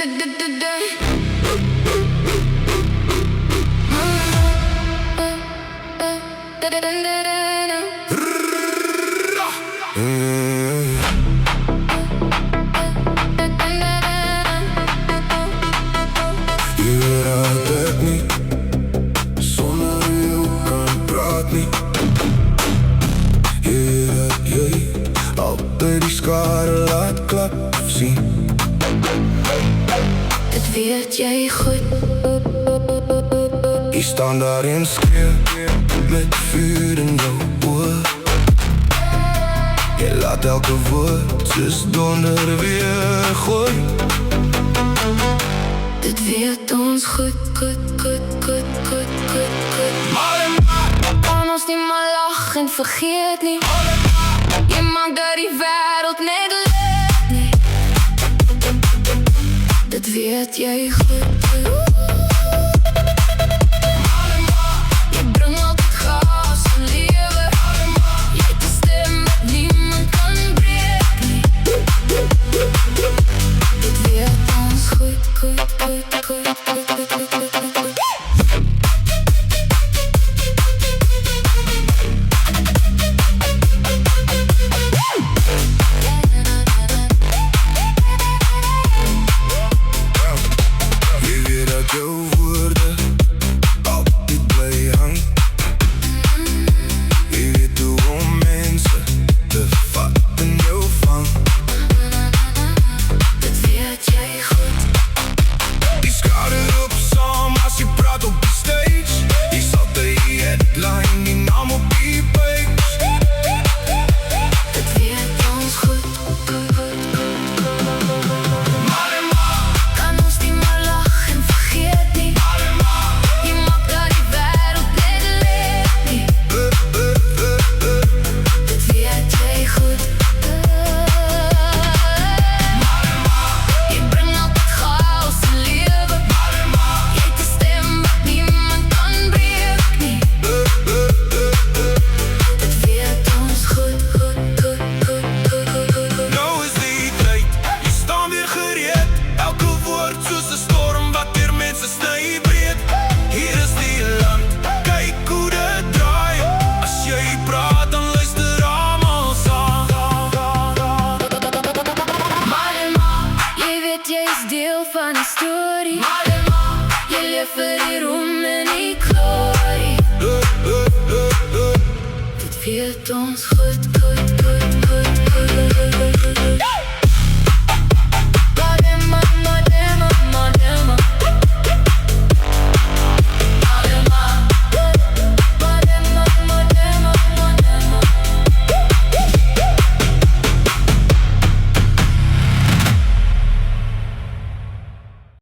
Je raadt het niet, zonder je kan praat niet. Je dat jij altijd die schade laat klap zien. Dat weet jij goed. Je staan daar in skeer, met vuur in de oor. Je laat elke woord zus donder weer gooien. Dit weet ons goed, goed, goed, goed, goed, goed, goed. Kan ons niet meer lachen, vergeet niet. Je maakt dat die wereld niet leeft, nee. Dit weet jij goed. Je brengt altijd chaos in leven. Je hebt de stem dat niemand kan breken. Dit weet ons goed, goed, goed, goed, goed, goed, goed, goed, goed. Je weet dat jouw woorden altijd blij hangen. Je weet hoe om mensen te vatten jou van. Dat weet jij goed. Die schade op samen als je praat op de stage. Je zat de headline, die naam op die page. Dat weet ons goed. Kan ons niet meer lachen, vergeet niet. Je maakt dat die wereld niet leeft, nee. Dat weet jij goed. Je brengt altijd chaos in leven. Je hebt de stem wat niemand kan breken, nee. Dat weet ons goed, goed, goed, goed, goed, goed, goed. Nou is die tijd, je staan weer gereed. Elke woord soos 'n storm wat weer mensen snij breed. Hier is die land, kijk hoe dit draai. As jy praat dan luister allemaal saam. Malema, jy weet jy is deel van die storie. Malema, jy leef vir die roem.